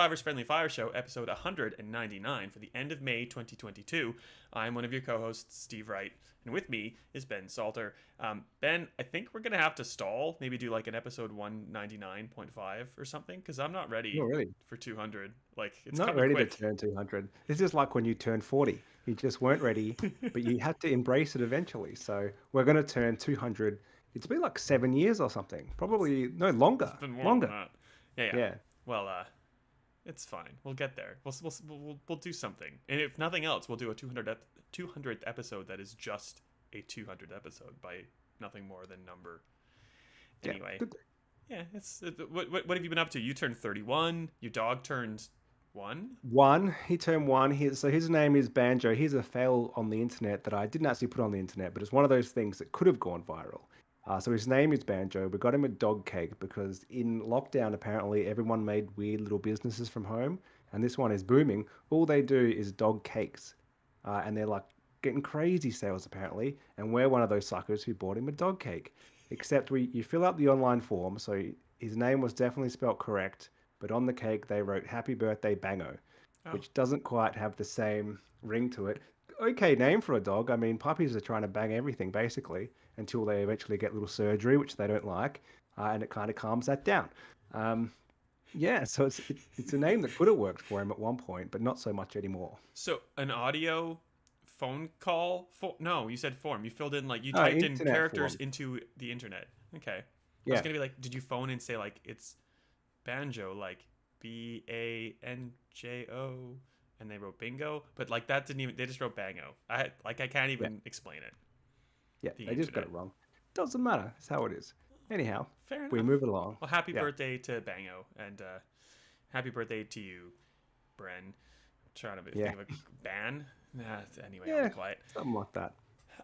Survivor's Friendly Fire Show, episode 199 for the end of May 2022. I'm one of your co-hosts, Steve Wright, and with me is Ben Salter. Ben, I think we're going to have to stall, maybe do like an episode 199.5 or something, because I'm not Not ready really. for 200. Like, it's Not coming ready to quick. turn 200. This is like when you turn 40. You just weren't ready, but you had to embrace it eventually. So we're going to turn 200. It's been like 7 years or something. it's, Probably, no, it's longer. been more than Longer. that. Yeah, yeah. Yeah. Well, it's fine. We'll get there. We'll do something. And if nothing else, we'll do a 200th episode that is just a 200th episode by nothing more than number. Yeah. Anyway, Good. yeah. What have you been up to? You turned 31. Your dog turned 1. One, he turned one. So his name is Banjo. He's a fail on the internet that I didn't actually put on the internet, but it's one of those things that could have gone viral. So his name is Banjo. We got him a dog cake because in lockdown, apparently everyone made weird little businesses from home, and this one is booming. All they do is dog cakes, and they're like getting crazy sales apparently. And we're one of those suckers who bought him a dog cake. Except you fill out the online form, so his name was definitely spelt correct, but on the cake they wrote "Happy Birthday Bango," Oh, which doesn't quite have the same ring to it. Okay name for a dog. I mean, puppies are trying to bang everything basically until they eventually get little surgery, which they don't like, and it kind of calms that down. Um, yeah, so it's a name that could have worked for him at one point, but not so much anymore. so an audio phone call? No, you said form. You filled in like you typed in Internet characters form. into the internet. Okay. I was Yeah, gonna be like, did you phone and say like it's banjo, like Banjo, and they wrote bingo, but like that didn't even. They just wrote bango. I can't yeah, even explain it. yeah. The They just got internet. it wrong. Doesn't matter. It's how it is. Anyhow, Fair we enough. move along. Well, happy Yeah, birthday to Bango, and happy birthday to you, Bren. I'm trying to yeah, think of a ban. Nah, anyway, I'll be yeah. quiet. Something like that.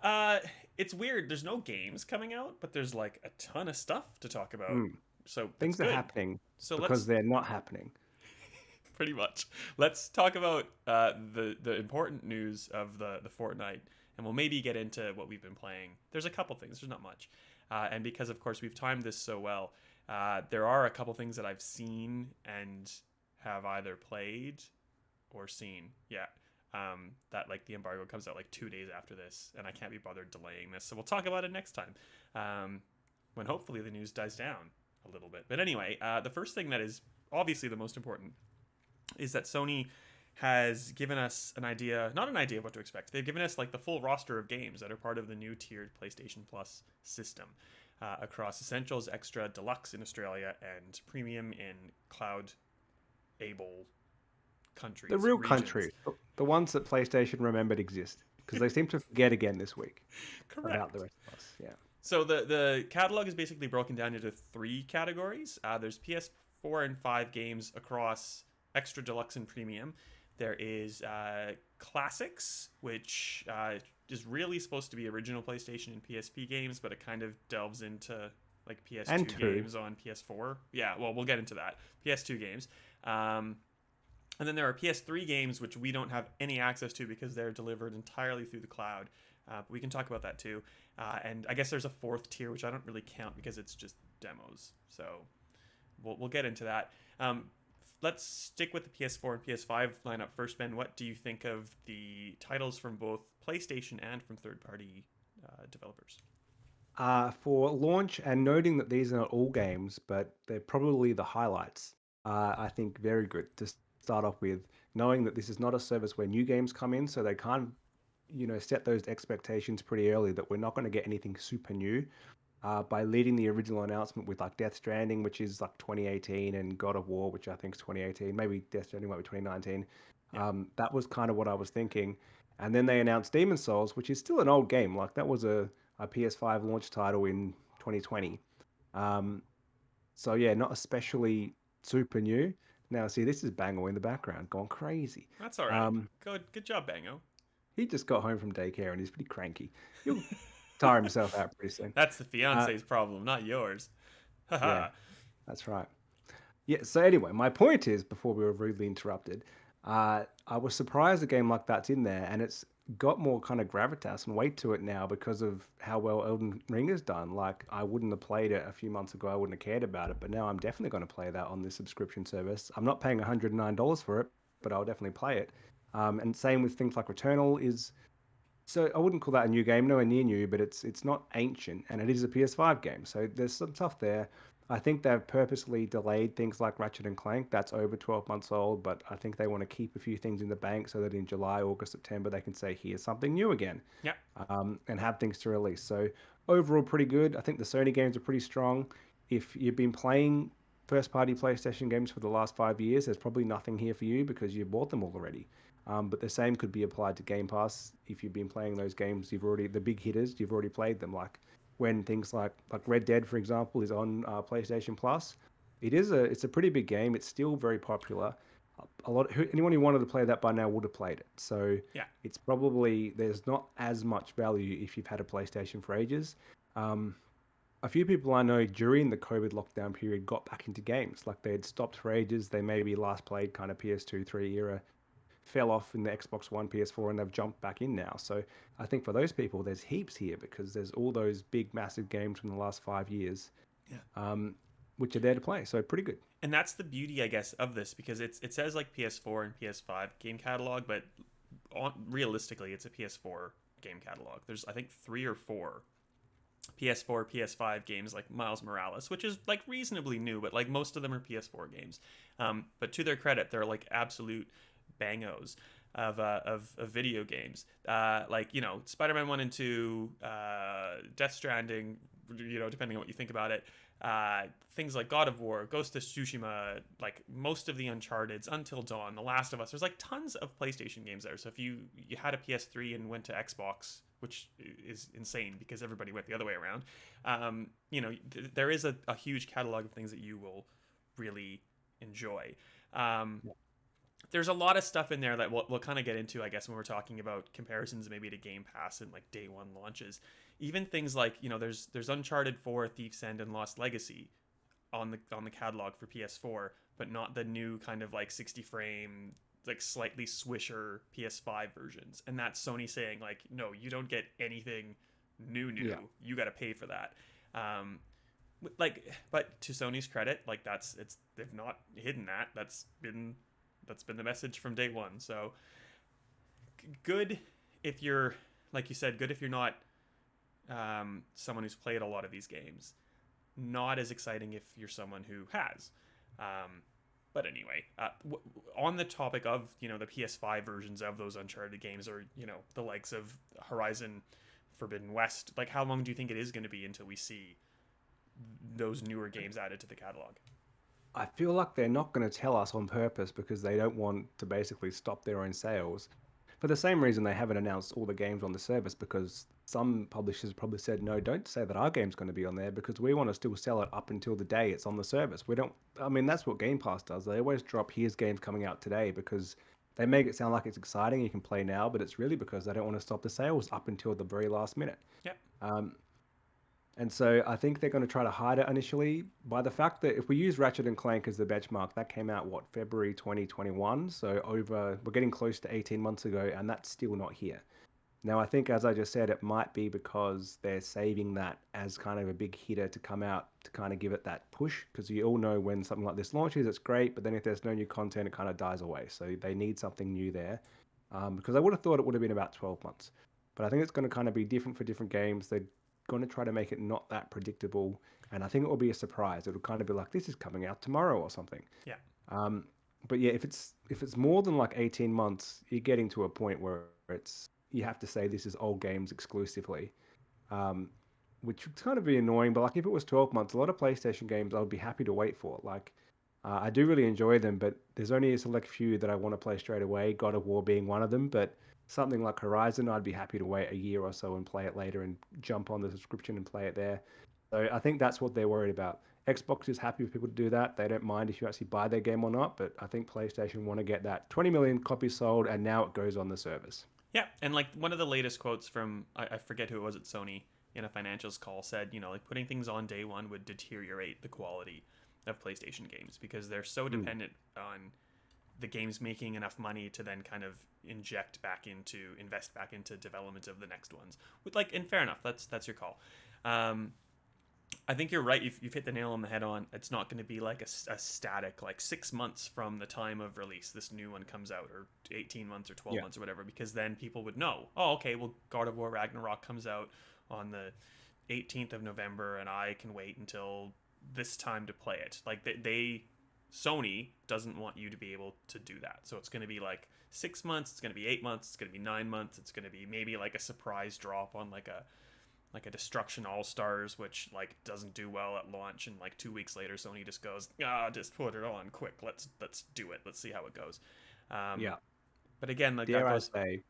Uh, it's weird. There's no games coming out, but there's like a ton of stuff to talk about. Mm. So that's Things are good. happening So because let's they're not happening. pretty much let's talk about the important news of the fortnight, and we'll maybe get into what we've been playing. There's a couple things. There's not much, and because of course we've timed this so well, there are a couple things that I've seen and have either played or seen. Yeah. That like the embargo comes out like 2 days after this, and I can't be bothered delaying this. So we'll talk about it next time, when hopefully the news dies down a little bit. But anyway, the first thing that is obviously the most important is that Sony has given us an idea, not an idea of what to expect. They've given us like the full roster of games that are part of the new tiered PlayStation Plus system, across Essentials, Extra, Deluxe in Australia, and Premium in Cloud able The countries, real regions. countries, the ones that PlayStation remembered exist, because they seem to forget again this week about the Correct. rest of us. Yeah. So the catalog is basically broken down into three categories. There's PS4 and 5 games across Extra, Deluxe, and Premium. There is Classics, which is really supposed to be original PlayStation and PSP games, but it kind of delves into like And PS2 two. games on PS4. Yeah, well, we'll get into that. PS2 games. And then there are PS3 games which we don't have any access to because they're delivered entirely through the cloud. But we can talk about that too. And I guess there's a fourth tier which I don't really count because it's just demos. So we'll get into that. Let's stick with the PS4 and PS5 lineup first, Ben. What do you think of the titles from both PlayStation and from third-party developers? For launch, and noting that these are not all games, but they're probably the highlights. I think very good to start off with, knowing that this is not a service where new games come in, so they can't, set those expectations pretty early that we're not going to get anything super new. By leading the original announcement with like Death Stranding, which is like 2018, and God of War, which I think is 2018. Maybe Death Stranding might be 2019. Yeah. That was kind of what I was thinking. And then they announced Demon Souls, which is still an old game. Like that was a PS5 launch title in 2020. Um, so yeah, not especially super new. Now, see, this is Bango in the background going crazy. That's all right. Um, Good job, Bango. he just got home from daycare and he's pretty cranky. He'll tire himself out pretty soon. That's the Uh, fiance's problem, not yours. yeah, Haha. that's right. Yeah, so anyway, my point is, before we were rudely interrupted, I was surprised a game like that's in there, and it's got more kind of gravitas and weight to it now because of how well Elden Ring has done. Like, I wouldn't have played it a few months ago. I wouldn't have cared about it, but now I'm definitely going to play that on this subscription service. I'm not paying $109 for it, but I'll definitely play it. And same with things like Returnal is. So I wouldn't call that a new game, nowhere near new, but it's not ancient, and it is a PS5 game. So there's some stuff there. I think they've purposely delayed things like Ratchet and Clank. That's over 12 months old, but I think they want to keep a few things in the bank so that in July, August, September they can say here's something new again, Yeah. and have things to release. So overall, pretty good. I think the Sony games are pretty strong. If you've been playing first-party PlayStation games for the last 5 years, there's probably nothing here for you because you've bought them all already. But the same could be applied to Game Pass. If you've been playing those games, the big hitters, you've already played them. Like when things like Red Dead, for example, is on PlayStation Plus. It's a pretty big game. It's still very popular. Anyone who wanted to play that by now would have played it. So Yeah. it's probably there's not as much value if you've had a PlayStation for ages. Um, a few people I know during the COVID lockdown period got back into games. Like they had stopped for ages. They maybe last played kind of PS2, 3 era, fell off in the Xbox One, PS4, and they've jumped back in now. So I think for those people, there's heaps here because there's all those big, massive games from the last 5 years, Yeah. which are there to play. So pretty good. And that's the beauty, I guess, of this, because it says like PS4 and PS5 game catalog, but realistically, it's a PS4 game catalog. There's, I think, 3 or 4 PS4, PS5 games like Miles Morales, which is like reasonably new, but like most of them are PS4 games. But to their credit, they're like absolute bangos of video games. Like, you know, Spider-Man 1 and 2, Death Stranding, you know, depending on what you think about it. Things like God of War, Ghost of Tsushima, like most of the Uncharted's, Until Dawn, The Last of Us. There's like tons of PlayStation games there. So if you had a PS3 and went to Xbox, which is insane because everybody went the other way around, you know, there is a huge catalog of things that you will really enjoy. There's a lot of stuff in there that we'll kind of get into, I guess, when we're talking about comparisons maybe to Game Pass and like day one launches. Even things like, you know, there's Uncharted 4, Thief's End, and Lost Legacy on the catalog for PS4, but not the new kind of like 60 frame, like slightly swisher PS5 versions. And that's Sony saying like, no, you don't get anything new. Yeah. You got to pay for that. Like, but to Sony's credit, like they've not hidden that. That's been the message from day one. So good if you're, like you said, good if you're not someone who's played a lot of these games. Not as exciting if you're someone who has. But anyway, on the topic of, you know, the PS5 versions of those Uncharted games, or, you know, the likes of Horizon Forbidden West, like how long do you think it is going to be until we see those newer games added to the catalog? I feel like they're not going to tell us on purpose because they don't want to basically stop their own sales. For the same reason they haven't announced all the games on the service, because some publishers probably said, no, don't say that our game's going to be on there because we want to still sell it up until the day it's on the service. We don't, I mean, that's what Game Pass does. They always drop here's games coming out today because they make it sound like it's exciting, you can play now, but it's really because they don't want to stop the sales up until the very last minute. Yep. And so I think they're going to try to hide it initially by the fact that if we use Ratchet and Clank as the benchmark, that came out, what, February 2021? So we're getting close to 18 months ago, and that's still not here. Now, I think, as I just said, it might be because they're saving that as kind of a big hitter to come out to kind of give it that push, because you all know when something like this launches, it's great, but then if there's no new content, it kind of dies away. So they need something new there, because I would have thought it would have been about 12 months. But I think it's going to kind of be different for different games. They're going to try to make it not that predictable, and I think it will be a surprise. It'll kind of be like, this is coming out tomorrow or something. Yeah. But yeah, if it's more than like 18 months, you're getting to a point where you have to say this is old games exclusively, which would kind of be annoying. But like if it was 12 months, a lot of PlayStation games I would be happy to wait for. Like I do really enjoy them, but there's only a select few that I want to play straight away, God of War being one of them. But something like Horizon, I'd be happy to wait a year or so and play it later and jump on the subscription and play it there. So I think that's what they're worried about. Xbox is happy for people to do that. They don't mind if you actually buy their game or not, but I think PlayStation want to get that 20 million copies sold, and now it goes on the service. Yeah, and like one of the latest quotes from, I forget who it was at Sony in a financials call, said, you know, like putting things on day one would deteriorate the quality of PlayStation games because they're so dependent on the game's making enough money to then kind of invest back into development of the next ones. With like, and fair enough, that's your call. I think you're right. You've hit the nail on the head on. It's not going to be like a static, like 6 months from the time of release, this new one comes out, or 18 months or 12 months or whatever, because then people would know, oh, okay, well, God of War Ragnarok comes out on the 18th of November, and I can wait until this time to play it. Like, Sony doesn't want you to be able to do that. So it's going to be like 6 months, it's going to be 8 months, it's going to be 9 months, it's going to be maybe like a surprise drop on like a Destruction All Stars, which like doesn't do well at launch, and like 2 weeks later Sony just goes, just put it on quick, let's do it, let's see how it goes. Yeah. But again, like Dare that I goes. say,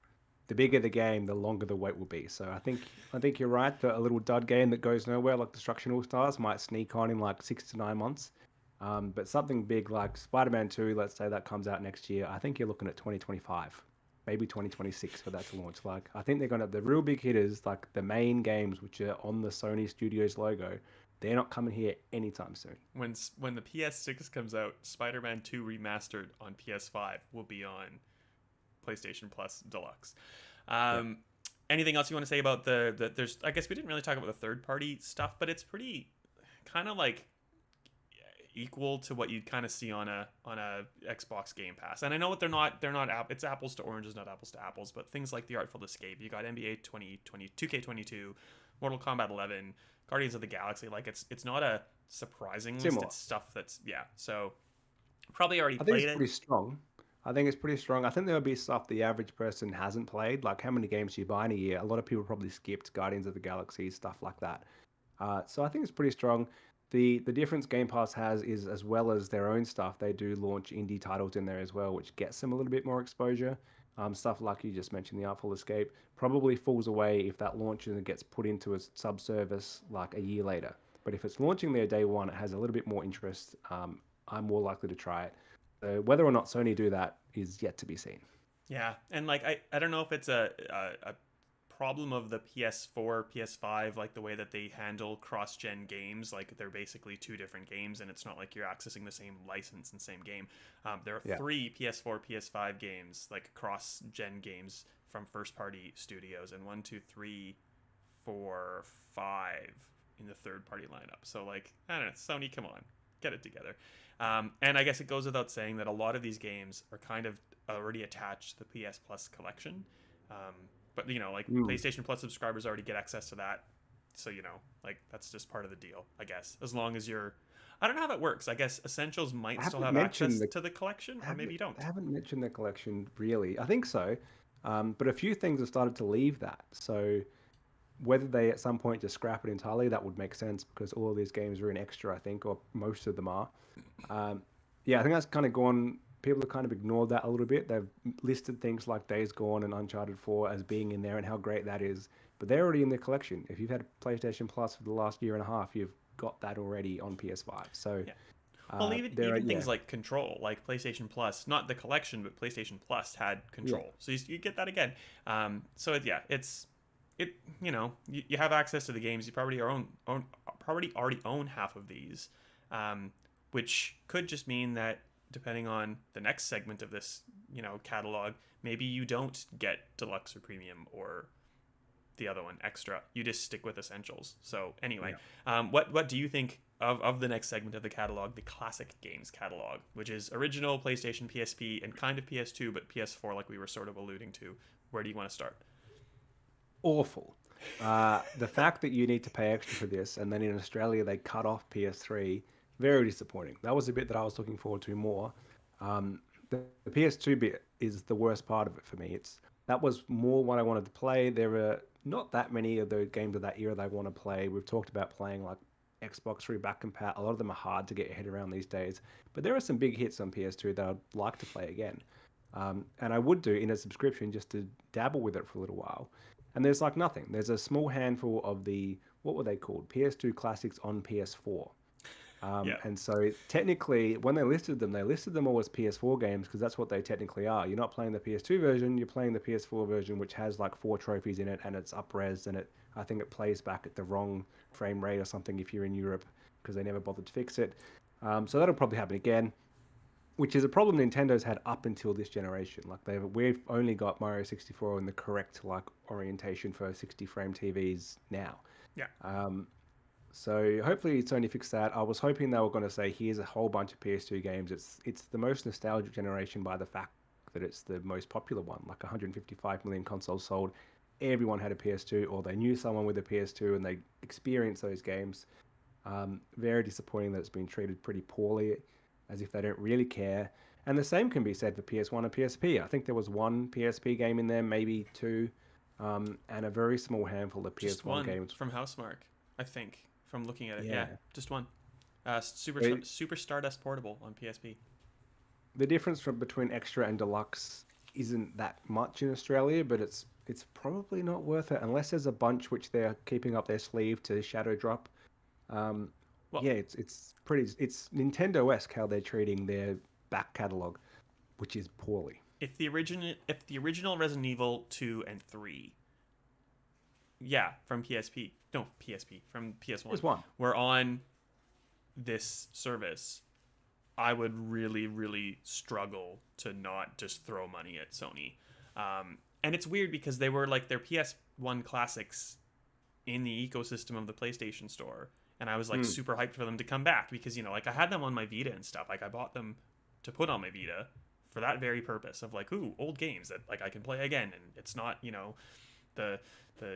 the bigger the game, the longer the wait will be. So I think you're right that a little dud game that goes nowhere like Destruction All Stars might sneak on in like 6 to 9 months. But something big like Spider-Man 2, let's say that comes out next year, I think you're looking at 2025, maybe 2026 for that to launch. Like, I think they're gonna, the real big hitters, like the main games which are on the Sony Studios logo, they're not coming here anytime soon. When the PS6 comes out, Spider-Man 2 remastered on PS5 will be on PlayStation Plus Deluxe. Anything else you want to say about there's, I guess we didn't really talk about the third party stuff, but it's pretty kind of like equal to what you'd kind of see on a Xbox Game Pass. And I know what they're not it's apples to oranges, not apples to apples, but things like The Artful Escape, you got NBA 2020, 2K22, Mortal Kombat 11, Guardians of the Galaxy. Like, it's not a surprising list. It's stuff that's, so probably already played it. Pretty strong. I think it's pretty strong. I think there'll be stuff the average person hasn't played. Like, how many games do you buy in a year? A lot of people probably skipped Guardians of the Galaxy, stuff like that. So I think it's pretty strong. The difference Game Pass has is, as well as their own stuff, they do launch indie titles in there as well, which gets them a little bit more exposure. Stuff like you just mentioned, The Artful Escape, probably falls away if that launches and gets put into a sub-service like a year later. But if it's launching there day one, it has a little bit more interest. I'm more likely to try it. So whether or not Sony do that is yet to be seen. Yeah, and like I don't know if it's a problem of the PS4, PS5, like the way that they handle cross-gen games. Like, they're basically two different games, and it's not like you're accessing the same license and same game. There are 3 PS4, PS5 games, like cross-gen games from first-party studios, and 1, 2, 3, 4, 5 in the third-party lineup. So, like, I don't know, Sony, come on, get it together. And I guess it goes without saying that a lot of these games are kind of already attached to the PS Plus collection. But, like, PlayStation Plus subscribers already get access to that. So, like, that's just part of the deal, I guess. As long as you're... I don't know how that works. I guess Essentials might still have access to the collection, or maybe you don't. I haven't mentioned the collection, really. I think so. But a few things have started to leave that. So whether they at some point just scrap it entirely, that would make sense, because all of these games are in extra, I think, or most of them are. I think that's kind of gone... People have kind of ignored that a little bit. They've listed things like Days Gone and Uncharted 4 as being in there and how great that is. But they're already in the collection. If you've had PlayStation Plus for the last year and a half, you've got that already on PS5. So, well, even things like Control, like PlayStation Plus, not the collection, but PlayStation Plus had Control. So you get that again. You have access to the games. You probably already own half of these, which could just mean that, depending on the next segment of this, catalog, maybe you don't get deluxe or premium or the other one extra. You just stick with essentials. So anyway, what do you think of the next segment of the catalog, the classic games catalog, which is original PlayStation, PSP, and kind of PS2, but PS4, like we were sort of alluding to? Where do you want to start? Awful. The fact that you need to pay extra for this, and then in Australia they cut off PS3, very disappointing. That was a bit that I was looking forward to more. The PS2 bit is the worst part of it for me. That was more what I wanted to play. There are not that many of the games of that era that I want to play. We've talked about playing like Xbox 3 back compat. A lot of them are hard to get your head around these days. But there are some big hits on PS2 that I'd like to play again. And I would do in a subscription just to dabble with it for a little while. And there's like nothing. There's a small handful of what were they called? PS2 classics on PS4. And so technically, when they listed them all as PS4 games, because that's what they technically are. You're not playing the PS2 version, you're playing the PS4 version, which has like 4 trophies in it, and it's up-res, and I think it plays back at the wrong frame rate or something if you're in Europe, because they never bothered to fix it. So that'll probably happen again. which is a problem Nintendo's had up until this generation. Like we've only got Mario 64 in the correct like orientation for 60 frame TVs now. Yeah. So hopefully Sony fixed that. I was hoping they were going to say, here's a whole bunch of PS2 games. It's the most nostalgic generation by the fact that it's the most popular one. Like 155 million consoles sold. Everyone had a PS2, or they knew someone with a PS2 and they experienced those games. Very disappointing that it's been treated pretty poorly, as if they don't really care. And the same can be said for PS1 and PSP. I think there was one PSP game in there, maybe two, and a very small handful of Just PS1 one games. from Housemarque, I think, from looking at it. Yeah. Just one. Super Stardust Portable on PSP. The difference between extra and deluxe isn't that much in Australia, but it's probably not worth it unless there's a bunch which they're keeping up their sleeve to shadow drop. Well, yeah, it's Nintendo-esque how they're treating their back catalog, which is poorly. If the original Resident Evil 2 and 3, from from PS1, were on this service, I would really, really struggle to not just throw money at Sony. And it's weird because they were like their PS1 classics in the ecosystem of the PlayStation Store. And I was like super hyped for them to come back because, like I had them on my Vita and stuff. Like I bought them to put on my Vita for that very purpose of like, ooh, old games that like I can play again. And it's not, the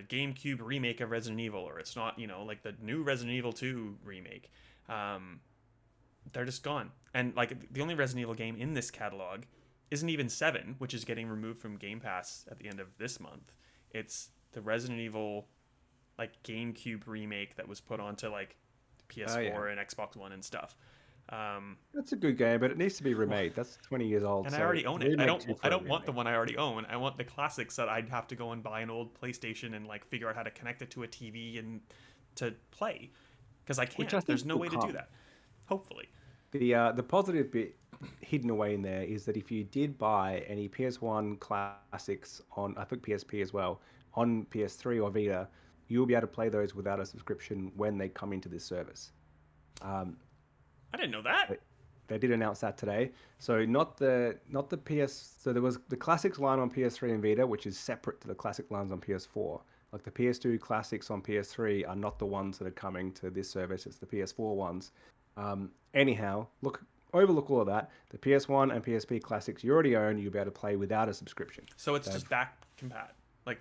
GameCube remake of Resident Evil, or it's not, like the new Resident Evil 2 remake. They're just gone. And like the only Resident Evil game in this catalog isn't even 7, which is getting removed from Game Pass at the end of this month. It's the Resident Evil like GameCube remake that was put onto like PS4 and Xbox One and stuff. That's a good game, but it needs to be remade. That's 20 years old. And I already own it. I don't want the one I already own. I want the classics that I'd have to go and buy an old PlayStation and like figure out how to connect it to a TV and to play, because I can't. There's no way to do that. Hopefully. The positive bit hidden away in there is that if you did buy any PS1 classics on, I think PSP as well, on PS3 or Vita, you'll be able to play those without a subscription when they come into this service. I didn't know that. They did announce that today. So not the PS. So there was the classics line on PS3 and Vita, which is separate to the classic lines on PS4. Like the PS2 classics on PS3 are not the ones that are coming to this service. It's the PS4 ones. Anyhow, overlook all of that. The PS1 and PSP classics you already own, you'll be able to play without a subscription. So it's just back compat, like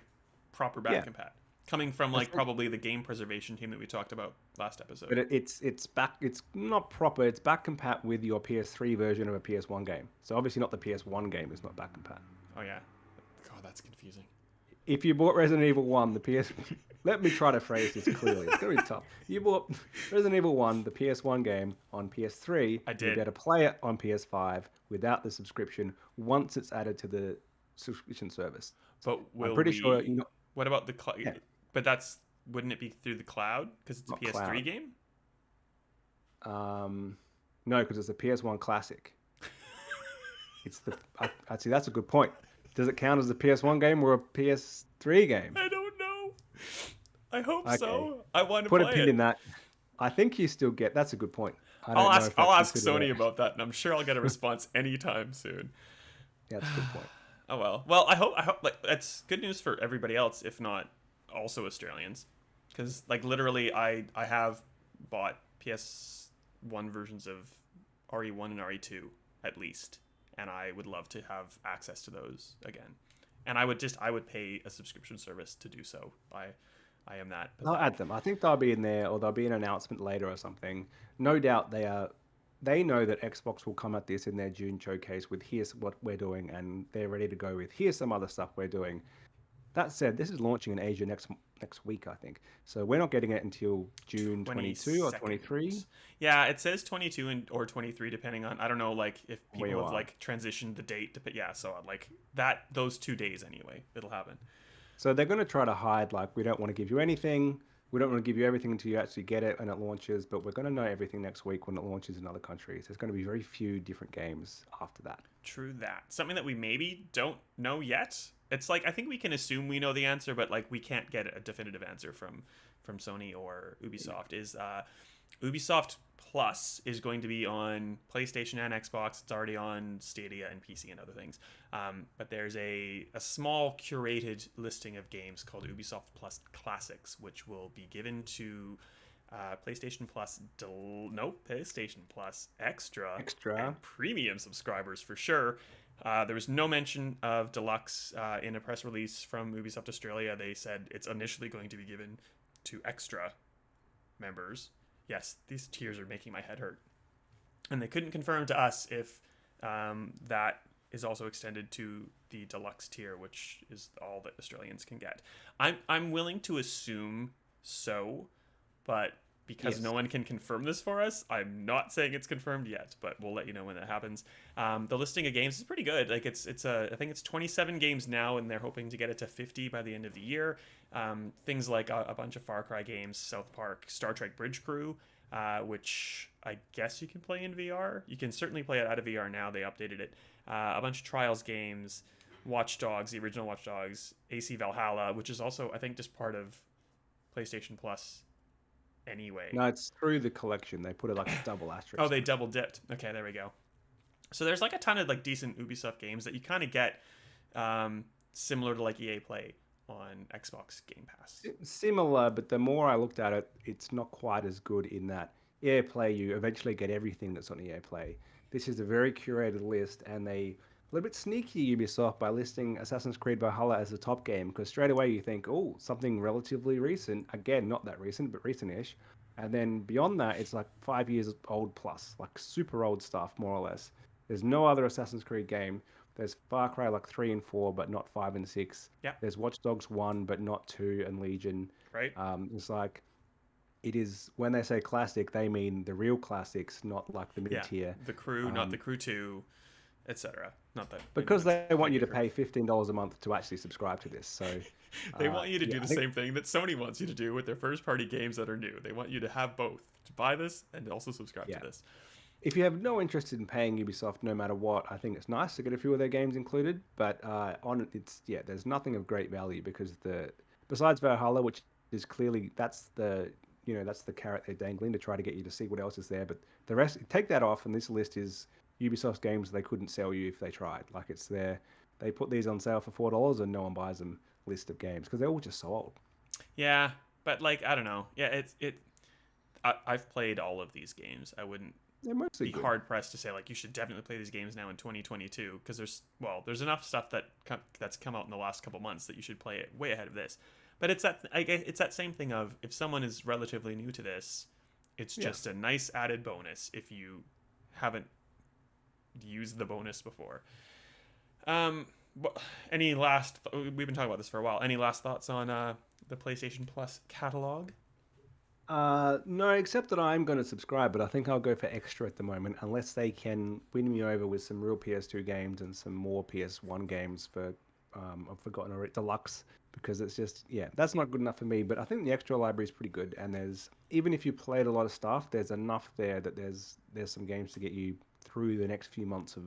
proper back compat, coming from like probably the game preservation team that we talked about last episode. But it's back. It's not proper. It's back compat with your PS3 version of a PS1 game. So obviously not the PS1 game is not back compat. Oh yeah, God, that's confusing. If you bought Resident Evil 1, the PS... Let me try to phrase this clearly. It's going to be tough. You bought Resident Evil 1, the PS1 game, on PS3. I did. You'll be able to play it on PS5 without the subscription once it's added to the subscription service. But I'm pretty sure... What about the cloud? Yeah. But wouldn't it be through the cloud? Because it's a PS3 cloud. game? No, because it's a PS1 classic. Actually, that's a good point. Does it count as a PS1 game or a PS3 game? I don't know. I hope so. I want to put play a pin it. in that. I think you still get. That's a good point. I'll ask Sony about that, and I'm sure I'll get a response anytime soon. Yeah, that's a good point. Oh well. Well, I hope like that's good news for everybody else, if not also Australians, because like literally, I have bought PS1 versions of RE1 and RE2 at least. And I would love to have access to those again. And I would pay a subscription service to do so. I am that pathetic. I'll add them. I think they'll be in there, or there'll be an announcement later or something. No doubt they know that Xbox will come at this in their June showcase with here's what we're doing, and they're ready to go with here's some other stuff we're doing. That said, this is launching in Asia next week, I think. So we're not getting it until June 22 or 23. Yeah, it says 22 or 23, depending on, I don't know, like if people have like transitioned the date. So like those 2 days anyway, it'll happen. So they're going to try to hide, like, we don't want to give you anything. We don't want to give you everything until you actually get it and it launches. But we're going to know everything next week when it launches in other countries. There's going to be very few different games after that. True that. Something that we maybe don't know yet. It's like, I think we can assume we know the answer, but like we can't get a definitive answer from Sony or Ubisoft. Is Ubisoft Plus is going to be on PlayStation and Xbox. It's already on Stadia and PC and other things. But there's a small curated listing of games called Ubisoft Plus Classics, which will be given to PlayStation Plus, PlayStation Plus Extra Extra. and Premium subscribers for sure. There was no mention of Deluxe in a press release from Ubisoft Australia. They said it's initially going to be given to Extra members. Yes, these tiers are making my head hurt. And they couldn't confirm to us if that is also extended to the Deluxe tier, which is all that Australians can get. I'm willing to assume so, but because no one can confirm this for us, I'm not saying it's confirmed yet, but we'll let you know when that happens. The listing of games is pretty good. Like I think it's 27 games now, and they're hoping to get it to 50 by the end of the year. Things like a bunch of Far Cry games, South Park, Star Trek Bridge Crew, which I guess you can play in VR. You can certainly play it out of VR now. They updated it. A bunch of Trials games, Watch Dogs, the original Watch Dogs, AC Valhalla, which is also I think just part of PlayStation Plus anyway. No, it's through the collection. They put it like a double asterisk. Oh, they double dipped. Okay, there we go. So there's like a ton of like decent Ubisoft games that you kind of get similar to like EA Play on Xbox Game Pass. Similar, but the more I looked at it, it's not quite as good in that EA Play, you eventually get everything that's on EA Play. This is a very curated list, and they a little bit sneaky Ubisoft by listing Assassin's Creed Valhalla as the top game, because straight away you think, oh, something relatively recent. Again, not that recent, but recent-ish. And then beyond that, it's like 5 years old plus, like super old stuff, more or less. There's no other Assassin's Creed game. There's Far Cry like 3 and 4, but not 5 and 6. Yeah. There's Watch Dogs 1, but not 2 and Legion. Right. It's like, it is, when they say classic, they mean the real classics, not like the mid-tier. The Crew, not the Crew 2, etc. Not that. Because they want you to pay $15 a month to actually subscribe to this. So they want you to do the same thing that Sony wants you to do with their first-party games that are new. They want you to have both, to buy this and also subscribe to this. If you have no interest in paying Ubisoft no matter what, I think it's nice to get a few of their games included. But there's nothing of great value, because besides Valhalla, which is clearly that's the carrot they're dangling to try to get you to see what else is there. But the rest, take that off, and this list is Ubisoft's games they couldn't sell you if they tried. Like, it's there. They put these on sale for $4 and no one buys them. List of games, because they're all just so old. Yeah, but like, I don't know. Yeah, I've played all of these games. I wouldn't be hard pressed to say like you should definitely play these games now in 2022, because there's enough stuff that's come out in the last couple months that you should play it way ahead of this. But it's that same thing of, if someone is relatively new to this, it's just a nice added bonus if you haven't used the bonus before. We've been talking about this for a while. Any last thoughts on the PlayStation Plus catalog? No, except that I'm going to subscribe, but I think I'll go for extra at the moment, unless they can win me over with some real PS2 games and some more PS1 games for, I've forgotten already, Deluxe, because it's just, that's not good enough for me. But I think the extra library is pretty good, and even if you played a lot of stuff, there's enough there that there's some games to get you through the next few months of,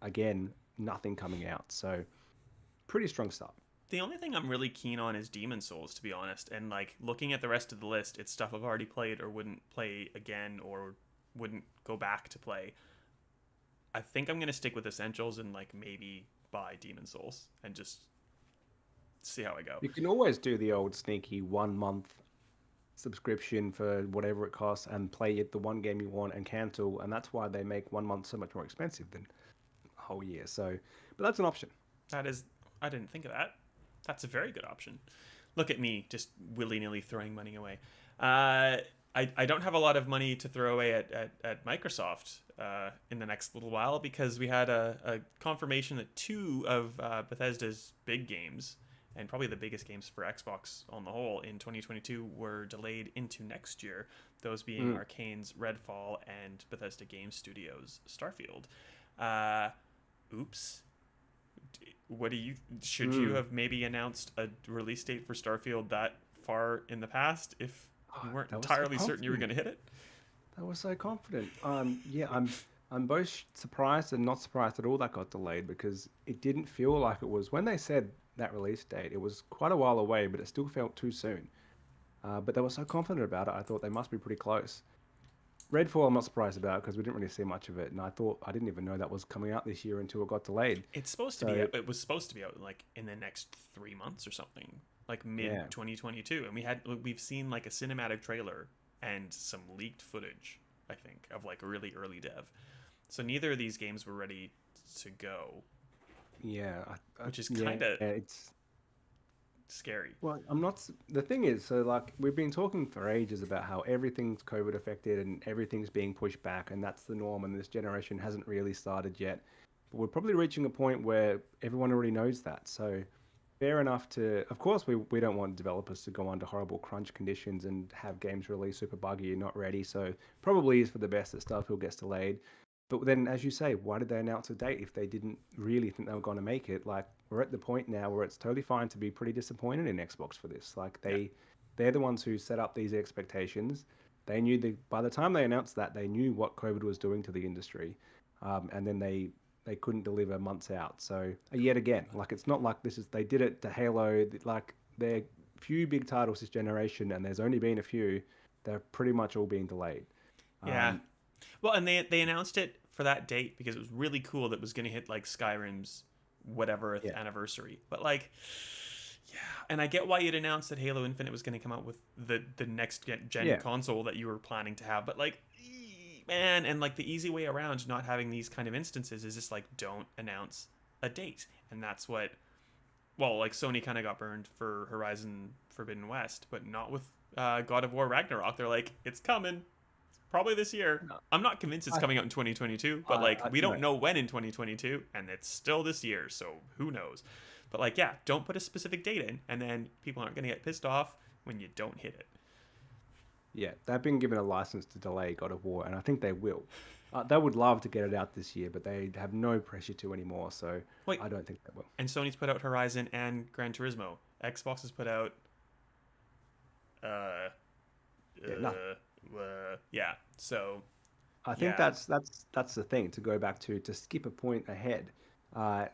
again, nothing coming out. So pretty strong stuff. The only thing I'm really keen on is Demon Souls, to be honest. And like, looking at the rest of the list, it's stuff I've already played or wouldn't play again or wouldn't go back to play. I think I'm going to stick with Essentials and like maybe buy Demon Souls and just see how I go. You can always do the old sneaky 1 month subscription for whatever it costs and play it the one game you want and cancel, and that's why they make 1 month so much more expensive than a whole year. So, but that's an option. I didn't think of that. That's a very good option. Look at me, just willy-nilly throwing money away. I don't have a lot of money to throw away at Microsoft in the next little while, because we had a confirmation that 2 of Bethesda's big games, and probably the biggest games for Xbox on the whole in 2022, were delayed into next year. Those being Arcane's Redfall and Bethesda Game Studios' Starfield. Oops. Should you have maybe announced a release date for Starfield that far in the past if you weren't entirely certain you were going to hit it? That was so confident. I'm both surprised and not surprised at all that got delayed, because it didn't feel like it was, when they said that release date, it was quite a while away, but it still felt too soon. But they were so confident about it, I thought they must be pretty close. Redfall, I'm not surprised about because we didn't really see much of it, and I didn't even know that was coming out this year until it got delayed. It's supposed to be. So It was supposed to be out like in the next 3 months or something, like mid yeah, 2022. And we've seen like a cinematic trailer and some leaked footage, I think, of like really early dev. So neither of these games were ready to go, yeah, which is yeah. kind of It's scary. well, I'm not. The thing is, so like we've been talking for ages about how everything's COVID affected and everything's being pushed back, and that's the norm, and this generation hasn't really started yet. But we're probably reaching a point where everyone already knows that. So fair enough to, of course, we don't want developers to go under horrible crunch conditions and have games released super buggy and not ready. So probably is for the best that Starfield gets delayed. But then, as you say, why did they announce a date if they didn't really think they were going to make it? Like we're at the point now where it's totally fine to be pretty disappointed in Xbox for this. Like Yeah, they're the ones who set up these expectations. They knew by the time they announced that, they knew what COVID was doing to the industry, and then they couldn't deliver months out. So yet again, like it's not like this is they did it to Halo. Like there are few big titles this generation, and there's only been a few. They're pretty much all being delayed. yeah. Um, Well, and they announced it for that date because it was really cool that it was going to hit like Skyrim's whatever yeah, anniversary. But like, yeah, and I get why you'd announced that Halo Infinite was going to come out with the next gen yeah, console that you were planning to have. But like, man, and like the easy way around not having these kind of instances is just like don't announce a date, and that's what. Well, like Sony kind of got burned for Horizon Forbidden West, but not with God of War Ragnarok. They're like, it's coming, probably this year. no, I'm not convinced it's I, coming out in 2022, but like we no, don't know when in 2022, and it's still this year, so who knows? But like, yeah, don't put a specific date in, and then people aren't gonna get pissed off when you don't hit it. yeah, they've been given a license to delay God of War, and I think they will. They would love to get it out this year, but they have no pressure to anymore, so Wait, I don't think they will. and Sony's put out Horizon and Gran Turismo. Xbox has put out, uh, Yeah, nothing. yeah. So I think yeah, that's the thing to go back to skip a point ahead.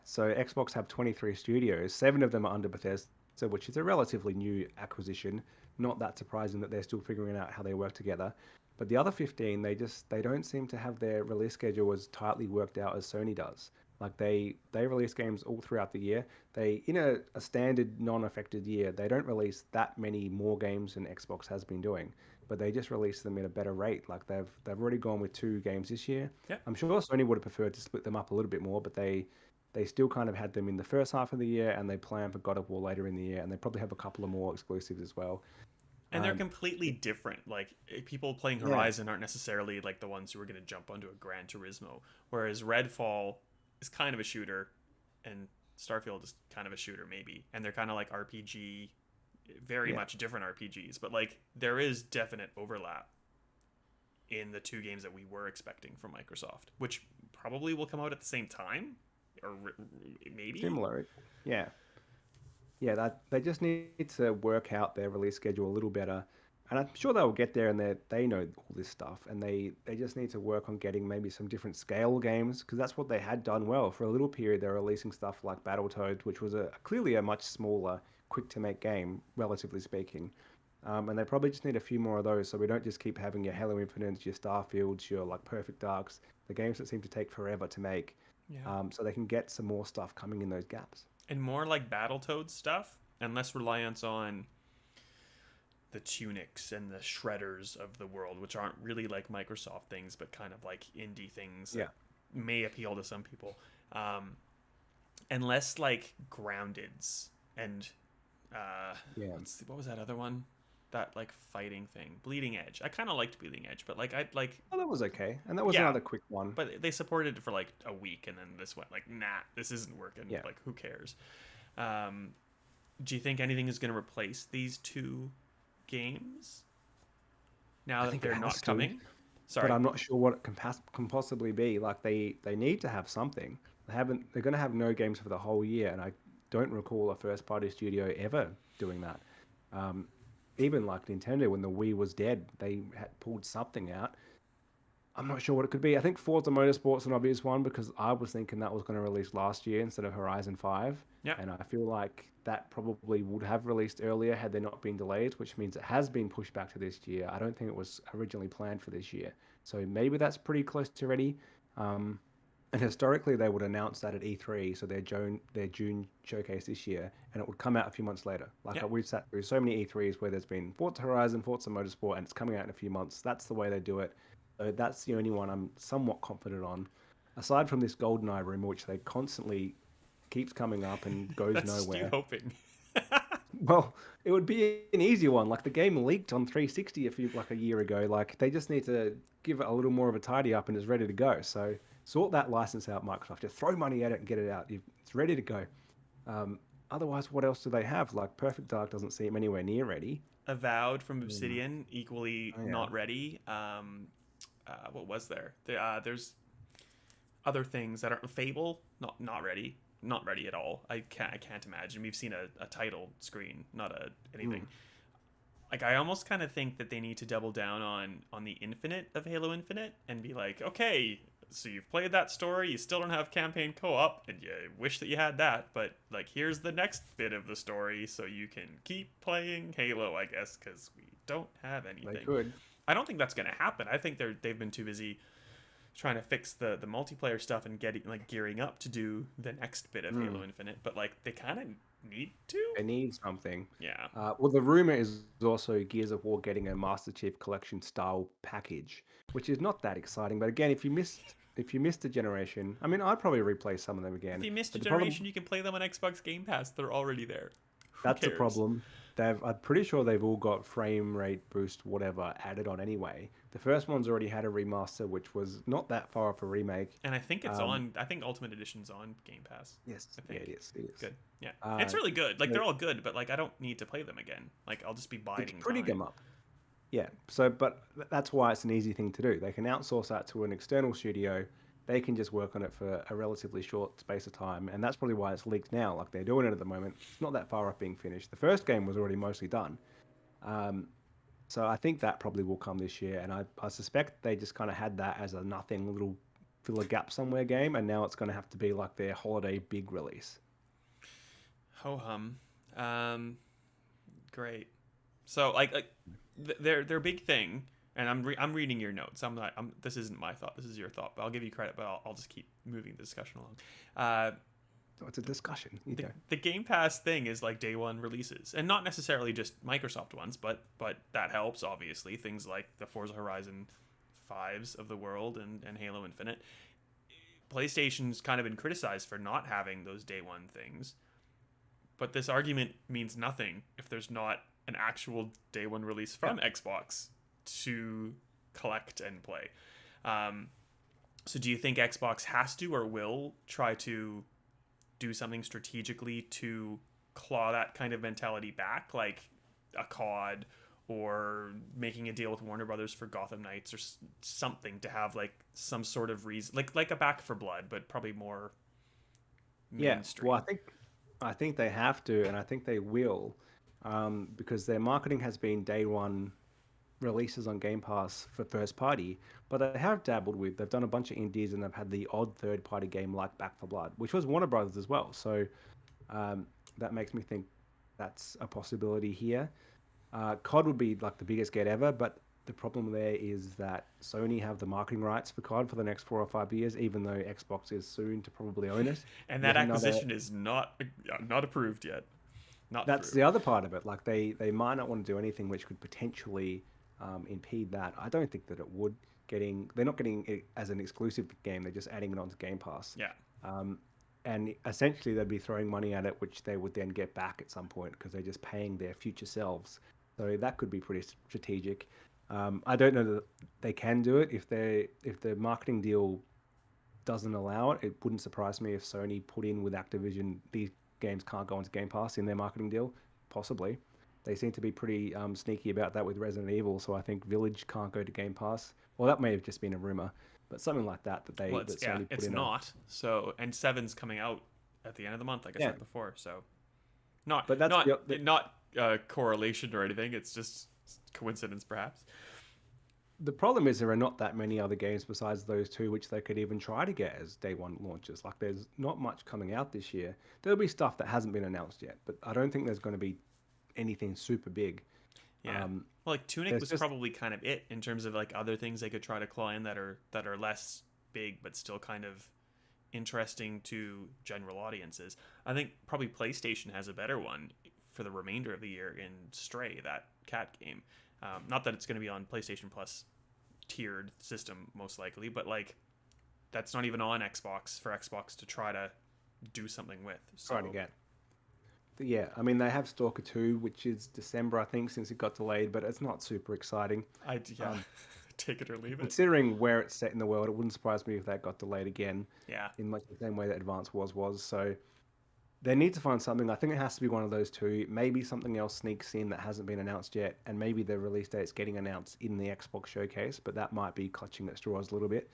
So Xbox have 23 studios, seven of them are under Bethesda, which is a relatively new acquisition. Not that surprising that they're still figuring out how they work together. But the other 15, they don't seem to have their release schedule as tightly worked out as Sony does. Like they release games all throughout the year. They in a standard non-affected year, they don't release that many more games than Xbox has been doing, but they just release them at a better rate. Like they've already gone with two games this year. yeah. I'm sure Sony would have preferred to split them up a little bit more, but they still kind of had them in the first half of the year, and they plan for God of War later in the year, and they probably have a couple of more exclusives as well. And they're Um, completely different. Like people playing yeah, Horizon aren't necessarily like the ones who are going to jump onto a Gran Turismo, whereas Redfall is kind of a shooter, and Starfield is kind of a shooter maybe, and they're kind of like RPG, very yeah, much different RPGs, but like there is definite overlap in the two games that we were expecting from Microsoft, which probably will come out at the same time, or maybe. similar. Yeah, yeah, that they just need to work out their release schedule a little better. And I'm sure they'll get there and they know all this stuff. And they just need to work on getting maybe some different scale games because that's what they had done well. For a little period, they were releasing stuff like Battletoads, which was clearly a much smaller, quick to make game, relatively speaking. And they probably just need a few more of those so we don't just keep having your Halo Infinites, your Starfields, your like Perfect Darks, the games that seem to take forever to make. Yeah. So they can get some more stuff coming in those gaps. And more like Battletoads stuff, and less reliance on the Tunics and the Shredders of the world, which aren't really like Microsoft things, but kind of like indie things that Yeah. may appeal to some people. And less like Groundeds and Yeah. what was that other one? That like fighting thing, Bleeding Edge. I kind of liked Bleeding Edge, but like I'd like Oh, that was okay. And that was yeah, another quick one. but they supported it for like a week, and then this went like nah, this isn't working. Yeah. Like who cares? Um, do you think anything is going to replace these two games now I that think it they're not has to, coming? but Sorry. I'm not sure what it can possibly be. Like they need to have something. They're going to have no games for the whole year, and I don't recall a first party studio ever doing that. Um, Even like Nintendo, when the Wii was dead, they had pulled something out. I'm not sure what it could be. I think Forza Motorsport's an obvious one because I was thinking that was going to release last year instead of Horizon 5. Yeah. And I feel like that probably would have released earlier had they not been delayed, which means it has been pushed back to this year. I don't think it was originally planned for this year. So maybe that's pretty close to ready. Um, and historically, they would announce that at E3, so their June showcase this year, and it would come out a few months later. Like Yep. we've sat through so many E3s where there's been Forza Horizon, Forza Motorsport, and it's coming out in a few months. That's the way they do it. So that's the only one I'm somewhat confident on. Aside from this GoldenEye rumor, which they constantly keeps coming up and goes That's just you nowhere. hoping. Well, it would be an easy one. Like the game leaked on 360 a year ago. Like they just need to give it a little more of a tidy up and it's ready to go. So sort that license out, Microsoft. Just throw money at it and get it out. It's ready to go. Um, Otherwise, what else do they have? Like Perfect Dark doesn't seem anywhere near ready. Avowed from Um, Obsidian, equally oh yeah. not ready. What was there? There's other things that are Fable, not ready, not ready at all. I can't imagine. We've seen a title screen, not a Hmm. anything. Like I almost kind of think that they need to double down on the Infinite of Halo Infinite and be like, okay, so you've played that story, you still don't have campaign co-op, and you wish that you had that, but like here's the next bit of the story, so you can keep playing Halo, I guess, because we don't have They anything. could. I don't think that's gonna happen. I think they've been too busy trying to fix the multiplayer stuff and getting like gearing up to do the next bit of Halo Mm. Infinite, but like they kind of need to. They need something. Yeah. Well, the rumor is also Gears of War getting a Master Chief Collection style package, which is not that exciting. But again, if you missed a generation, I mean, I'd probably replay some of them If again. you missed a But the problem generation, you can play them on Xbox Game Pass. They're already there. Who That's a cares? problem. I'm pretty sure they've all got frame rate boost, whatever, added on anyway. The first one's already had a remaster, which was not that far off a remake. And I think it's Um, on. I think Ultimate Edition's on Game Pass. yes, I yeah, it think. is. It is. Good. Yeah. It's Uh, really good. Like so they're all good, but like I don't need to play them again. Like I'll just be it's biding pretty time. them up. Yeah. So, but that's why it's an easy thing to do. They can outsource that to an external studio. They can just work on it for a relatively short space of time, and that's probably why it's leaked now. Like they're doing it at the moment. It's not that far off being finished. The first game was already mostly done. Um, So I think that probably will come this year, and I suspect they just kind of had that as a nothing little fill a gap somewhere game, and now it's going to have to be like their holiday big release. Ho hum. Um, Great. So their big thing, and I'm reading your notes. I'm not. This isn't my thought. This is your thought. But I'll give you credit. But I'll just keep moving the discussion along. Uh, So it's a discussion. the Game Pass thing is like day one releases, and not necessarily just Microsoft ones, but that helps obviously. Things like the Forza Horizon fives of the world and Halo Infinite. PlayStation's kind of been criticized for not having those day one things, but this argument means nothing if there's not an actual day one release Yeah. from Xbox to collect and play. Um, so do you think Xbox has to or will try to do something strategically to claw that kind of mentality back, like a COD or making a deal with Warner Brothers for Gotham Knights or something to have like some sort of reason, like a Back for Blood, but probably more Yeah. Well, I mainstream. think I think they have to, and I think they will, because their marketing has been day one releases on Game Pass for first party, but they have dabbled with. They've done a bunch of indies, and they've had the odd third party game like Back for Blood, which was Warner Brothers as well. So um, that makes me think that's a possibility here. COD would be like the biggest get ever, but the problem there is that Sony have the marketing rights for COD for the next 4 or 5 years, even though Xbox is soon to probably own it. And that Yet another. acquisition is not approved yet, not That's through. the other part of it. Like they might not want to do anything which could potentially impede that. I don't think that it would. They're not getting it as an exclusive game. They're just adding it onto Game Pass. Yeah. Um, and essentially they'd be throwing money at it, which they would then get back at some point because they're just paying their future selves. So that could be pretty strategic. I don't know that they can do it if the marketing deal doesn't allow it. It wouldn't surprise me if Sony put in with Activision these games can't go onto Game Pass in their marketing deal. Possibly, they seem to be pretty sneaky about that with Resident Evil. So I think Village can't go to Game Pass. Well, that may have just been a rumor, but something like that Well, that yeah, Sony put it's in a not. So and seven's coming out at the end of the month, like I yeah. said before. So not But that's not the not correlation or anything. It's just coincidence, perhaps. the problem is there are not that many other games besides those two which they could even try to get as day one launches. Like there's not much coming out this year. There'll be stuff that hasn't been announced yet, but I don't think there's going to be anything super big. Yeah. Well, like Tunic There's was just probably kind of it in terms of like other things they could try to claw in that are less big but still kind of interesting to general audiences. I think probably PlayStation has a better one for the remainder of the year in Stray, that cat game. Not that it's going to be on PlayStation Plus tiered system most likely, but like that's not even on Xbox for Xbox to try to do something with. So trying to get. Yeah, I mean they have Stalker 2, which is December, I think, since it got delayed, but it's not super exciting. yeah, take it or leave it. Considering where it's set in the world, it wouldn't surprise me if that got delayed again, Yeah, in much the same way that Advance Wars was. So they need to find something. I think it has to be one of those two. Maybe something else sneaks in that hasn't been announced yet, and maybe the release date's getting announced in the Xbox showcase, but that might be clutching at straws a little bit.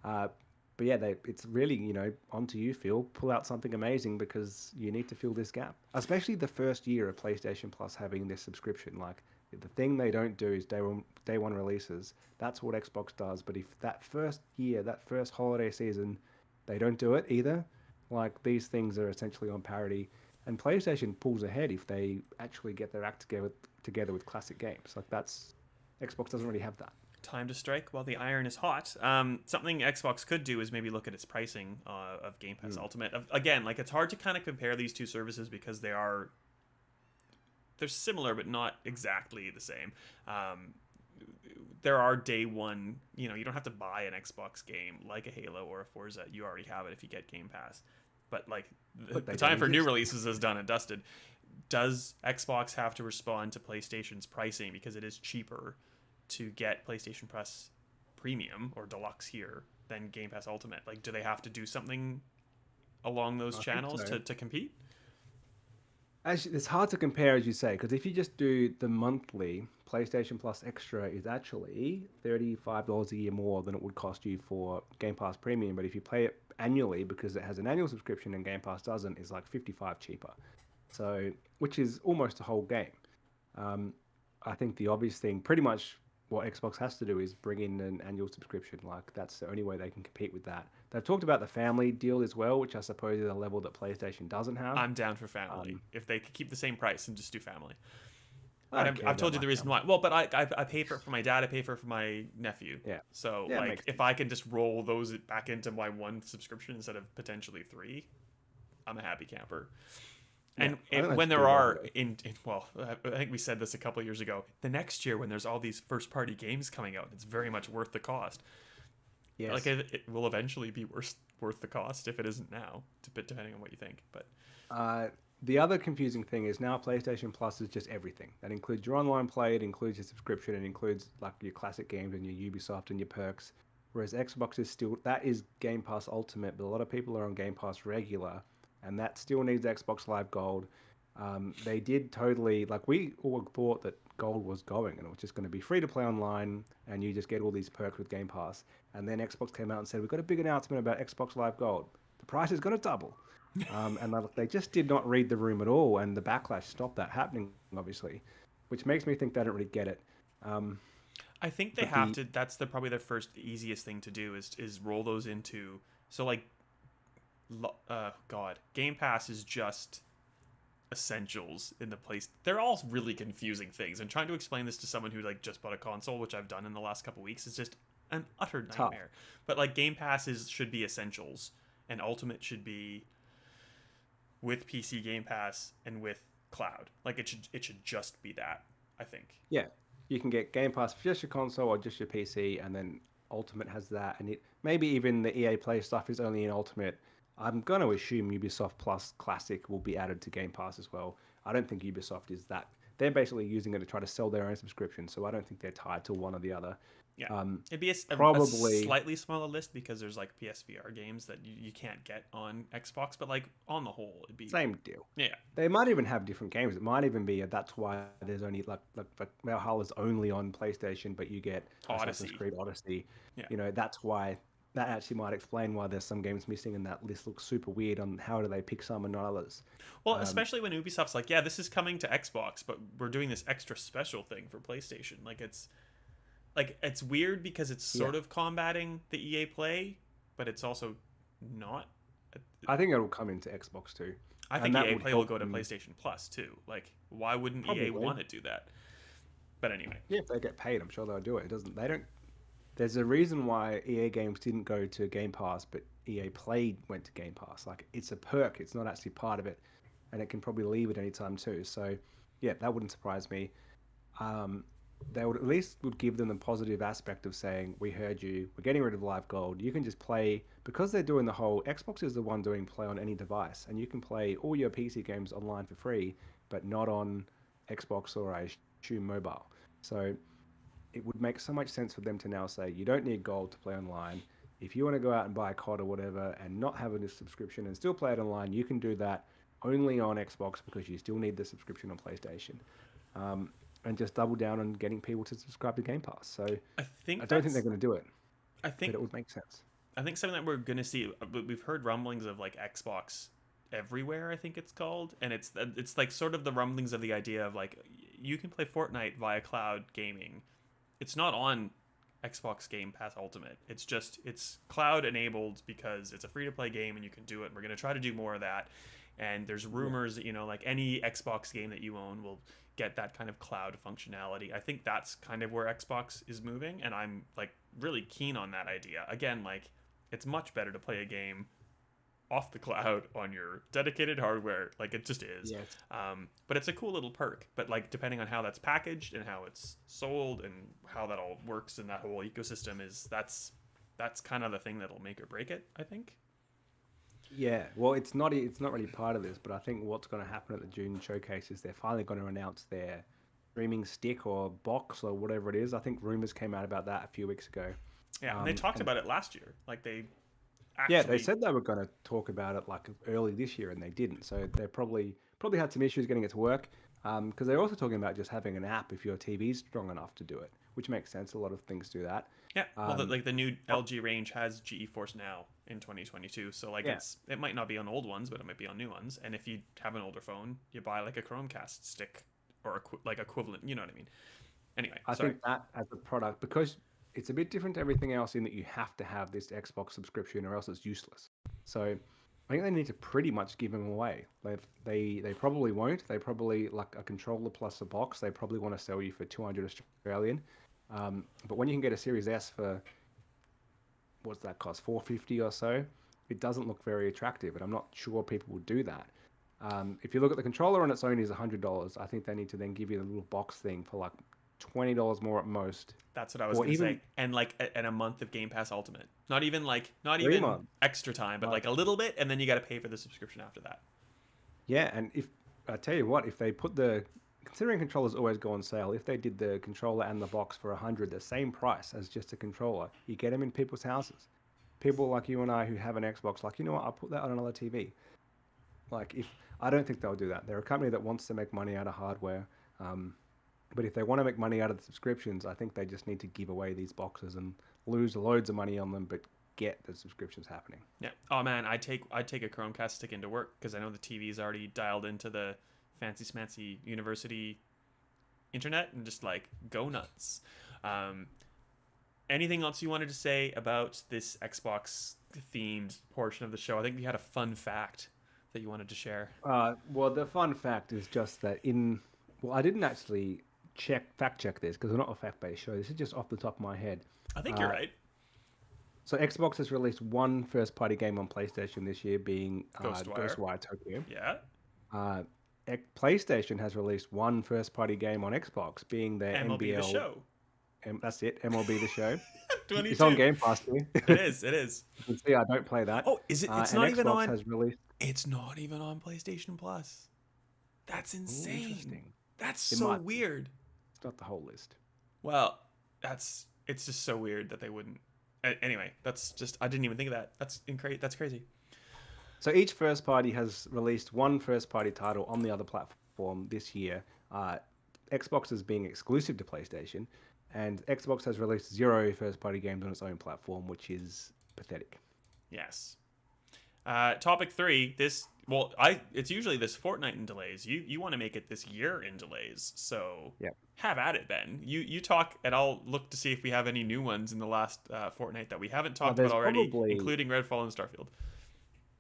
Uh, but yeah, it's really, onto you, Phil. Pull out something amazing because you need to fill this gap, especially the first year of PlayStation Plus having this subscription. Like the thing they don't do is day one releases. That's what Xbox does. But if that first year, that first holiday season, they don't do it either, like these things are essentially on parity. And PlayStation pulls ahead if they actually get their act together with classic games. Like that's Xbox doesn't really have that. time to strike while the iron is hot. Something Xbox could do is maybe look at its pricing of Game Pass Ultimate. Again, like it's hard to kind of compare these two services because they're similar but not exactly the same. There are day one, you don't have to buy an Xbox game like a Halo or a Forza. You already have it if you get Game Pass. But like the time for new releases is done and dusted. Does Xbox have to respond to PlayStation's pricing because it is cheaper to get PlayStation Plus Premium or Deluxe here than Game Pass Ultimate? Like, do they have to do something along those channels to compete? Actually, it's hard to compare, as you say, because if you just do the monthly, PlayStation Plus Extra is actually $35 a year more than it would cost you for Game Pass Premium. But if you play it annually, because it has an annual subscription and Game Pass doesn't, it's like $55 cheaper. So, which is almost a whole game. I think the obvious thing, pretty much what Xbox has to do is bring in an annual subscription. Like that's the only way they can compete with that. They've talked about the family deal as well, which I suppose is a level that PlayStation doesn't have. I'm down for family. If they could keep the same price and just do family. I've told you the reason why. Well, but I pay for it for my dad. I pay for it for my nephew. Yeah. So Yeah, like, if I can just roll those back into my one subscription instead of potentially three, I'm a happy camper. And when there are well, I think we said this a couple of years ago. The next year, when there's all these first-party games coming out, it's very much worth the cost. Yes. Like it will eventually be worth the cost if it isn't now, depending on what you think. But the other confusing thing is now PlayStation Plus is just everything. That includes your online play, it includes your subscription, it includes like your classic games and your Ubisoft and your perks. Whereas Xbox is still, that is Game Pass Ultimate, but a lot of people are on Game Pass Regular, and that still needs Xbox Live Gold. They did totally, like we all thought that Gold was going and it was just going to be free to play online and you just get all these perks with Game Pass. And then Xbox came out and said, we've got a big announcement about Xbox Live Gold. The price is going to double. And they just did not read the room at all, and the backlash stopped that happening, obviously, which makes me think they don't really get it. I think they have to. That's probably the first easiest thing to do is roll those into. So like, Game Pass is just essentials in the place. They're all really confusing things, and trying to explain this to someone who like just bought a console, which I've done in the last couple of weeks, is just an utter nightmare. But like, Game Pass should be essentials, and Ultimate should be with PC Game Pass and with cloud. Like it should just be that, I think. Yeah, you can get Game Pass for just your console or just your PC, and then Ultimate has that, and maybe even the EA Play stuff is only in Ultimate. I'm going to assume Ubisoft Plus Classic will be added to Game Pass as well. I don't think Ubisoft is that. They're basically using it to try to sell their own subscription, so I don't think they're tied to one or the other. Yeah, it'd be a slightly smaller list because there's like PSVR games that you can't get on Xbox, but like on the whole, it'd be same deal. Yeah, they might even have different games. It might even be that's why there's only like Valhalla's only on PlayStation, but you get Assassin's Creed Odyssey. Yeah. That's why. That actually might explain why there's some games missing, and that list looks super weird on how do they pick some and not others. Well, especially when Ubisoft's like, yeah, this is coming to Xbox, but we're doing this extra special thing for PlayStation. It's weird because it's sort of combating the EA Play, but it's also not. I think it'll come into Xbox too. I think EA Play will go to PlayStation Plus too. Like, why wouldn't EA want to do that? But anyway, Yeah, if they get paid, I'm sure they'll do it. It doesn't. They don't. There's a reason why EA games didn't go to Game Pass, but EA Play went to Game Pass. Like it's a perk. It's not actually part of it, and it can probably leave at any time too. So, yeah, that wouldn't surprise me. Um, they would at least would give them the positive aspect of saying, "We heard you. We're getting rid of Live Gold. You can just play because they're doing the whole Xbox is the one doing play on any device, and you can play all your PC games online for free, but not on Xbox or I assume mobile." So it would make so much sense for them to now say you don't need gold to play online. If you want to go out and buy a COD or whatever and not have a subscription and still play it online, you can do that only on Xbox because you still need the subscription on PlayStation. And just double down on getting people to subscribe to Game Pass. So I I think don't think they're going to do it, I but think it would make sense. I think something that we're gonna see. We've heard rumblings of like Xbox everywhere. I think it's called, and it's like sort of the rumblings of the idea of like you can play Fortnite via cloud gaming. It's not on Xbox Game Pass Ultimate. It's cloud enabled because it's a free to play game and you can do it. And we're gonna try to do more of that. And there's rumors that like any Xbox game that you own will get that kind of cloud functionality. I think that's kind of where Xbox is moving, and I'm like really keen on that idea. Again, like it's much better to play a game off the cloud on your dedicated hardware. Like it just is. Yes. But it's a cool little perk. But like depending on how that's packaged and how it's sold and how that all works in that whole ecosystem that's kind of the thing that'll make or break it, I think. Yeah, well, it's not really part of this, but I think what's going to happen at the June showcase is they're finally going to announce their streaming stick or box or whatever it is. I think rumors came out about that a few weeks ago. Yeah, and they talked And about it last year. Like they yeah, they actually said they were going to talk about it like early this year, and they didn't. So they probably had some issues getting it to work. Because they're also talking about just having an app if your TV's strong enough to do it, which makes sense. A lot of things do that. Yeah, well, Um, like the new LG range has GeForce Now in 2022, so like yeah, it might not be on old ones, but it might be on new ones. And if you have an older phone, you buy like a Chromecast stick or like equivalent. You know what I mean? Anyway, I sorry. think that as a product, because it's a bit different to everything else in that you have to have this Xbox subscription or else it's useless. So I think they need to pretty much give them away. They probably won't. They probably like a controller plus a box. They probably want to sell you for 200 Australian. But when you can get a Series S for what's that cost, 450 or so, it doesn't look very attractive, and I'm not sure people will do that. If you look at the controller on its own is $100. I think they need to then give you the little box thing for like $20 more at most, That's what I was or gonna even say. And like and a month of Game Pass Ultimate. Not three even months. extra time, but Like, like a little bit, and then you got to pay for the subscription after that. yeah, and if I tell you what, if they put considering controllers always go on sale, if they did the controller and the box for 100, the same price as just a controller, you get them in people's houses. People like you and I who have an Xbox, like, you know what, I'll put that on another TV. Like, if I don't think they'll do that. They're a company that wants to make money out of hardware. Um, but if they want to make money out of the subscriptions, I think they just need to give away these boxes and lose loads of money on them, but get the subscriptions happening. Yeah. Oh man, I take a Chromecast stick into work because I know the TV's already dialed into the fancy smancy university internet and just like go nuts. Um, Anything else you wanted to say about this Xbox themed portion of the show? I think you had a fun fact that you wanted to share. Well, the fun fact is just that well, I didn't actually fact check this because we're not a fact-based show. This is just off the top of my head. I think you're right. So Xbox has released one first-party game on PlayStation this year, being Ghostwire. Ghostwire Tokyo. Yeah. Uh, PlayStation has released one first-party game on Xbox, being their MLB NBL. the show. That's it, MLB the show. 22. It's on Game Pass too. It is. It is. You can see I don't play that. Oh, is it? It's and not even Xbox on. has released. It's not even on PlayStation Plus. That's Ooh, insane. interesting. That's It so might be. weird. It's not the whole list. Well, it's just so weird that they wouldn't. Anyway, that's just I didn't even think of that. That's crazy. So each first party has released one first party title on the other platform this year. Xbox is being exclusive to PlayStation, and Xbox has released 0 first party games on its own platform, which is pathetic. Yes. Topic 3. It's usually this fortnight in delays. You want to make it this year in delays. So Yeah. have at it, Ben. You talk, and I'll look to see if we have any new ones in the last fortnight that we haven't talked There's about already, probably- including Redfall and Starfield.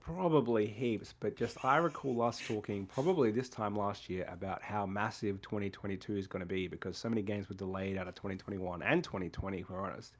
Probably heaps, but just I recall us talking probably this time last year about how massive 2022 is going to be because so many games were delayed out of 2021 and 2020, if we're honest.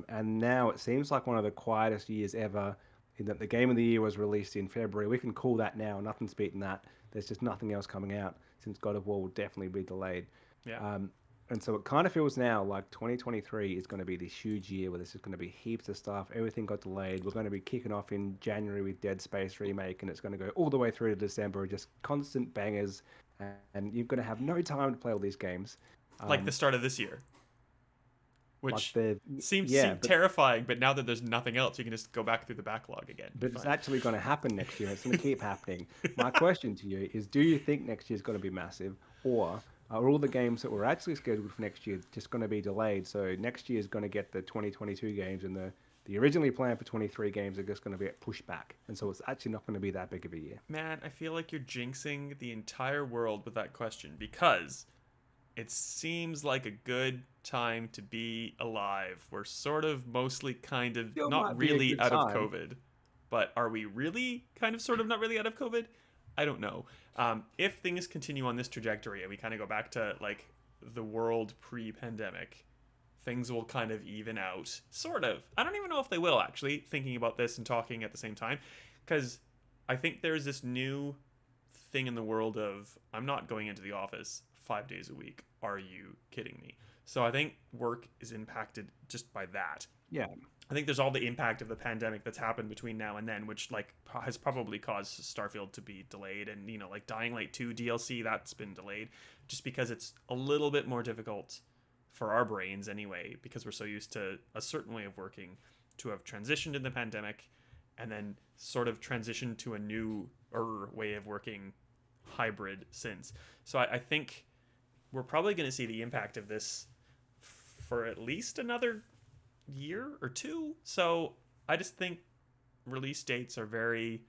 And now it seems like one of the quietest years ever in that the game of the year was released in February. We can call that now. Nothing's beaten that. There's just nothing else coming out since God of War will definitely be delayed. Yeah. Um, and so it kind of feels now like 2023 is going to be this huge year where there's just going to be heaps of stuff. Everything got delayed. We're going to be kicking off in January with Dead Space Remake, and it's going to go all the way through to December, just constant bangers. And you're going to have no time to play all these games. Like the start of this year, Like which the yeah, seemed terrifying, but now that there's nothing else, you can just go back through the backlog again. but it's Fine. actually going to happen next year. It's going to keep happening. My question to you is: do you think next year is going to be massive, or are all the games that were actually scheduled for next year just going to be delayed? So next year is going to get the 2022 games, and the originally planned for 23 games are just going to be pushed back, and so it's actually not going to be that big of a year. Man, I feel like you're jinxing the entire world with that question because it seems like a good time to be alive. We're sort of mostly kind of Still not might be a really good out of time. COVID, but are we really kind of sort of not really out of COVID? I don't know. If things continue on this trajectory and we kind of go back to like the world pre-pandemic, things will kind of even out. Sort of. I don't even know if they will actually, thinking about this and talking at the same time, because I think there's this new thing in the world of I'm not going into the office 5 days a week. Are you kidding me? So I think work is impacted just by that. Yeah, I think there's all the impact of the pandemic that's happened between now and then, which like has probably caused Starfield to be delayed, and like Dying Light 2 DLC that's been delayed, just because it's a little bit more difficult for our brains anyway, because we're so used to a certain way of working, to have transitioned in the pandemic, and then sort of transitioned to a new way of working hybrid since. So I think we're probably going to see the impact of this for at least another year or two. So I just think release dates are very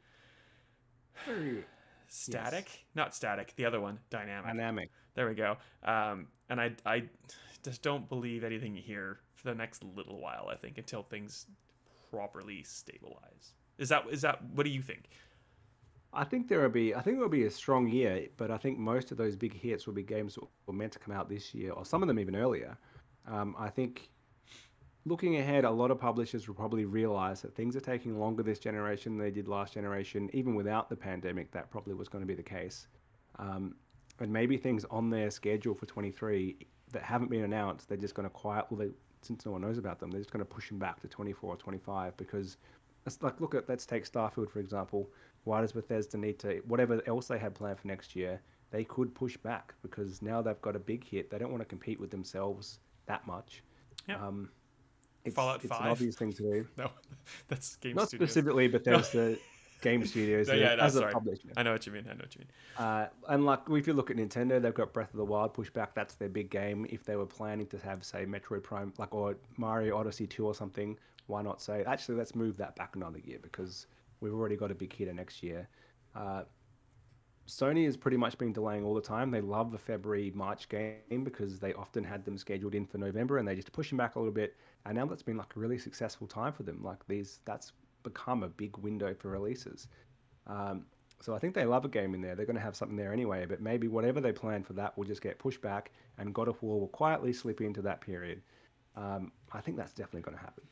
very static. yes, Not static. The other one, dynamic. dynamic. There we go. And I just don't believe anything you hear for the next little while. I think until things properly stabilize. Is that what do you think? I think it will be a strong year, but I think most of those big hits will be games that were meant to come out this year, or some of them even earlier. I think looking ahead, a lot of publishers will probably realize that things are taking longer this generation than they did last generation. Even without the pandemic, that probably was going to be the case. And maybe things on their schedule for 23 that haven't been announced, they're just going to since no one knows about them, they're just going to push them back to 24 or 25 because it's like, let's take Starfield, for example. Why does Bethesda need to, whatever else they had planned for next year, they could push back because now they've got a big hit. They don't want to compete with themselves that much. Yeah. Um, Fallout it's an 5. obvious thing to do. No, that's Game Not Studios. specifically No. Bethesda Game Studios No, yeah, no, as a sorry. publisher. I know what you mean. I know what you mean. And like if you look at Nintendo, they've got Breath of the Wild pushed back. That's their big game. If they were planning to have, say, Metroid Prime, like or Mario Odyssey 2 or something, why not say, actually, let's move that back another year because we've already got a big hitter next year. Sony has pretty much been delaying all the time. They love the February, March game because they often had them scheduled in for November and they just push them back a little bit. And now that's been like a really successful time for them. Like that's become a big window for releases. So I think they love a game in there. They're going to have something there anyway, but maybe whatever they plan for that will just get pushed back and God of War will quietly slip into that period. I think that's definitely going to happen.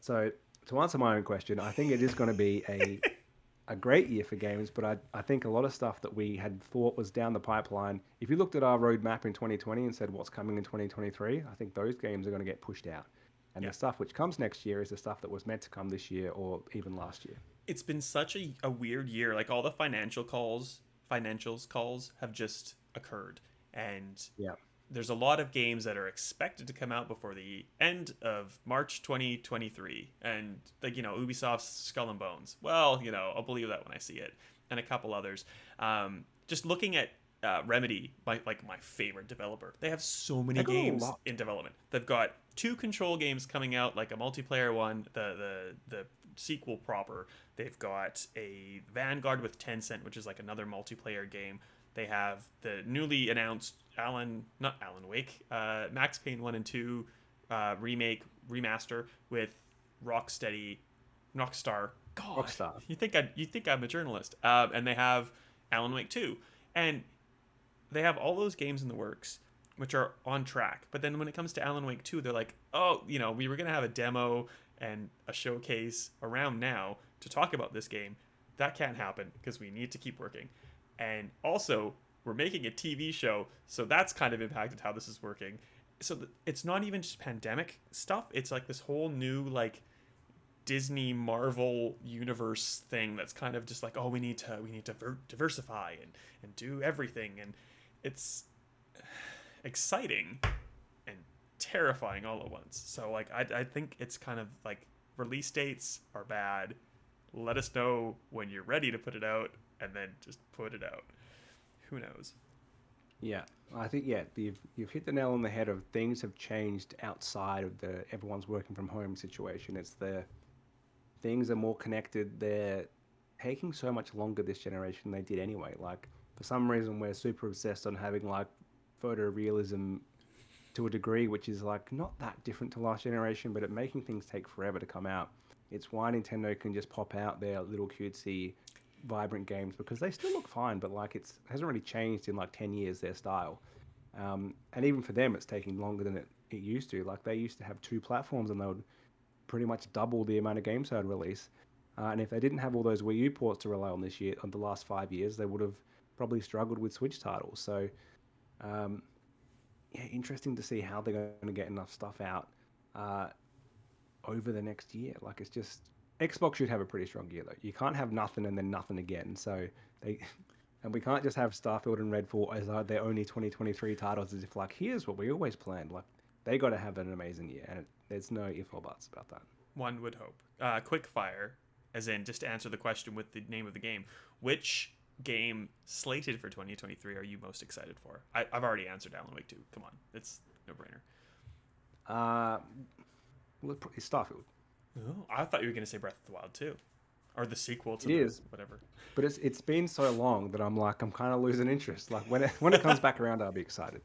So to answer my own question, I think it is going to be a great year for games, but I think a lot of stuff that we had thought was down the pipeline, if you looked at our roadmap in 2020 and said what's coming in 2023, I think those games are going to get pushed out. And the stuff which comes next year is the stuff that was meant to come this year or even last year. It's been such a weird year. Like all the financials calls have just occurred. And Yeah. there's a lot of games that are expected to come out before the end of March 2023. And like, Ubisoft's Skull and Bones. Well, I'll believe that when I see it. And a couple others. Just looking at Remedy, my favorite developer. They have so many games in development. They've got 2 Control games coming out, like a multiplayer one, the sequel proper. They've got a Vanguard with Tencent, which is like another multiplayer game. They have the newly announced Max Payne 1 and 2 remaster with Rocksteady Rockstar. God, Rockstar. you think I'm a journalist. And they have Alan Wake 2, and they have all those games in the works, which are on track. But then when it comes to Alan Wake 2, they're like, oh, we were gonna have a demo and a showcase around now to talk about this game. That can't happen because we need to keep working. And also, we're making a TV show, so that's kind of impacted how this is working. So it's not even just pandemic stuff. It's like this whole new like Disney Marvel universe thing that's kind of just like, oh, we need to diversify and do everything, and it's exciting and terrifying all at once. So like I think it's kind of like release dates are bad. Let us know when you're ready to put it out, and then just put it out. Who knows? Yeah, I think you've hit the nail on the head. Of things have changed outside of the everyone's working from home situation. It's the things are more connected. They're taking so much longer this generation than they did anyway. Like for some reason, we're super obsessed on having like photorealism to a degree, which is like not that different to last generation, but it making things take forever to come out. It's why Nintendo can just pop out their little cutesy, vibrant games because they still look fine, but like it hasn't really changed in like 10 years their style. And even for them, it's taking longer than it used to. Like they used to have two platforms and they would pretty much double the amount of games they'd release. And if they didn't have all those Wii U ports to rely on this year, on the last 5 years, they would have probably struggled with Switch titles. So, yeah, interesting to see how they're going to get enough stuff out over the next year. Like it's just Xbox should have a pretty strong year though. You can't have nothing and then nothing again. So they and we can't just have Starfield and Redfall as their only 2023 titles as if like here's what we always planned. Like they got to have an amazing year, and there's no if or buts about that. One would hope. Quick fire, as in just to answer the question with the name of the game. Which game slated for 2023 are you most excited for? I've already answered Alan Wake 2. Come on, it's no brainer. Well, it's Starfield. Oh, I thought you were going to say Breath of the Wild 2. Or the sequel to whatever. But it's been so long that I'm kind of losing interest. Like when it comes back around, I'll be excited.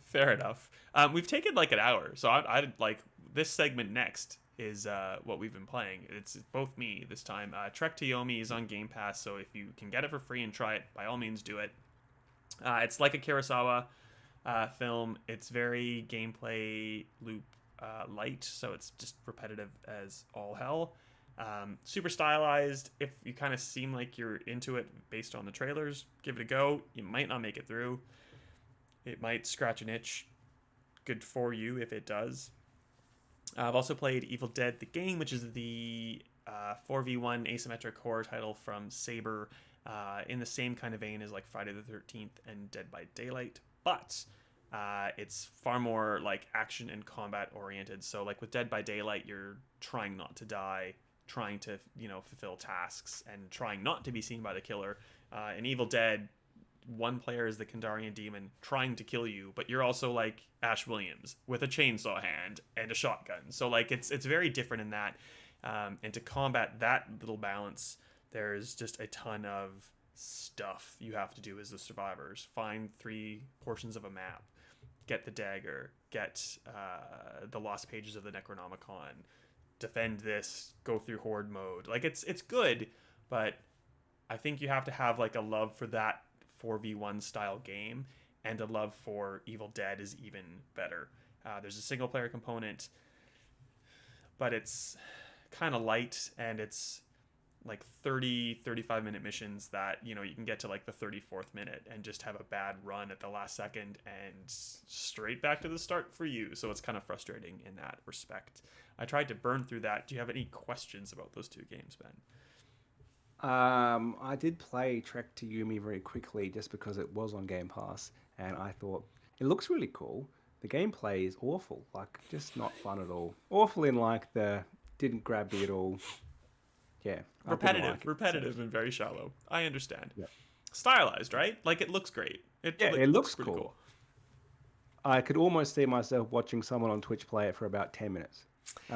Fair enough. We've taken like an hour, so I like this segment next is what we've been playing. It's both me this time. Trek to Yomi is on Game Pass, so if you can get it for free and try it, by all means do it. It's like a Kurosawa film. It's very gameplay loop light, so it's just repetitive as all hell. Super stylized. If you kind of seem like you're into it based on the trailers, give it a go. You might not make it through. It might scratch an itch. Good for you if it does. I've also played Evil Dead the game, which is the 4v1 asymmetric horror title from Saber, in the same kind of vein as like Friday the 13th and Dead by Daylight, but it's far more like action and combat oriented. So like with Dead by Daylight, you're trying not to die, trying to fulfill tasks, and trying not to be seen by the killer. In Evil Dead, one player is the Kandarian demon trying to kill you, but you're also like Ash Williams with a chainsaw hand and a shotgun. So like it's very different in that. And to combat that little balance, there's just a ton of stuff you have to do as the survivors. Find 3 portions of a map, get the dagger, get the lost pages of the Necronomicon, defend this, go through horde mode. Like it's good, but I think you have to have like a love for that 4v1 style game, and a love for Evil Dead is even better. There's a single player component, but it's kind of light, and it's like 35 minute missions that you can get to like the 34th minute and just have a bad run at the last second and straight back to the start for you. So it's kind of frustrating in that respect. I tried to burn through that. Do you have any questions about those 2 games, Ben? I did play Trek to Yumi very quickly just because it was on Game Pass, and I thought it looks really cool. The gameplay is awful, like just not fun at all. Awful in like the didn't grab me at all. Yeah, repetitive, and very shallow. I understand. Yeah. Stylized, right? Like it looks great. It looks pretty cool. I could almost see myself watching someone on Twitch play it for about 10 minutes,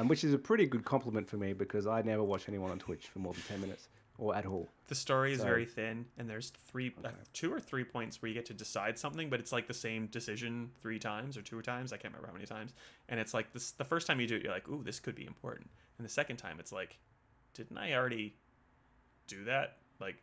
which is a pretty good compliment for me because I never watch anyone on Twitch for more than 10 minutes. Or at all. The story is very thin, and there's 2 or 3 points where you get to decide something, but it's like the same decision 3 times or 2 times. I can't remember how many times. And it's like this: the first time you do it, you're like, "Ooh, this could be important," and the second time, it's like, didn't I already do that? Like,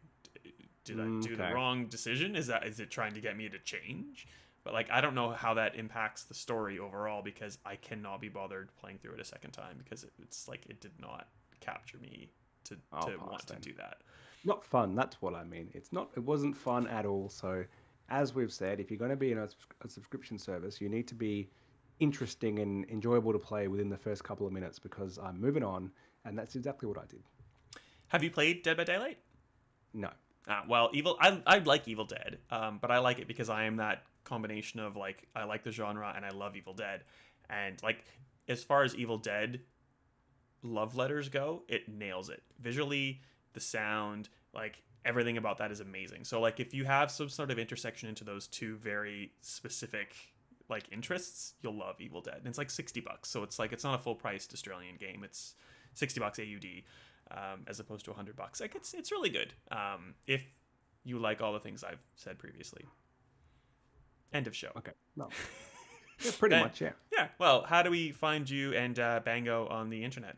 did I do the Okay. wrong decision? Is it trying to get me to change? But like, I don't know how that impacts the story overall because I cannot be bothered playing through it a second time because it's like it did not capture me to I'll to pass want to then. do that. Not fun. That's what I mean. It wasn't fun at all. So, as we've said, if you're going to be in a subscription service, you need to be interesting and enjoyable to play within the first couple of minutes because I'm moving on, and that's exactly what I did. Have you played Dead by Daylight? No. Well, I like Evil Dead, but I like it because I am that combination of like I like the genre and I love Evil Dead, and like as far as Evil Dead love letters go, it nails it visually, the sound, like everything about that is amazing. So like if you have some sort of intersection into those two very specific like interests, you'll love Evil Dead. And it's like $60, so it's like it's not a full priced Australian game. It's $60 AUD. As opposed to $100. Like it's really good. If you like all the things I've said previously. End of show. Okay. No. Yeah, pretty Ben, much, yeah. yeah. Well, how do we find you and Bango on the internet?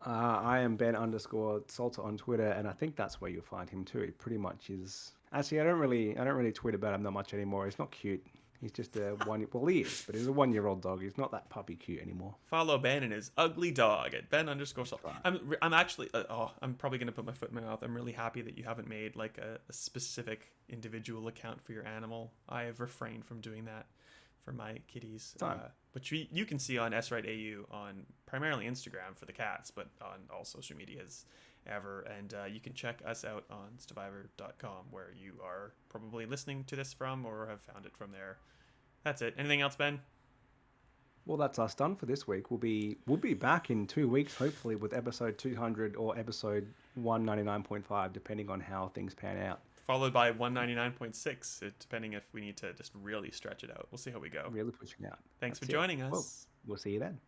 I am Ben underscore Salter on Twitter, and I think that's where you'll find him too. He pretty much is. Actually, I don't really tweet about him that much anymore. He's not cute. He's just a one. Well, he is, but he's a 1-year-old dog. He's not that puppy cute anymore. Follow Ben and his ugly dog at Ben underscore Salt. Right. I'm actually I'm probably gonna put my foot in my mouth. I'm really happy that you haven't made like a specific individual account for your animal. I have refrained from doing that for my kitties, which you can see on SRightAU on primarily Instagram for the cats, but on all social medias ever. And you can check us out on Stevivor.com, where you are probably listening to this from or have found it from there. That's it. Anything else, Ben? Well, that's us done for this week. We'll be back in 2 weeks, hopefully, with episode 200 or episode 199.5, depending on how things pan out. Followed by 199.6, depending if we need to just really stretch it out. We'll see how we go. Really pushing out. Thanks That's for joining us. Well, we'll see you then.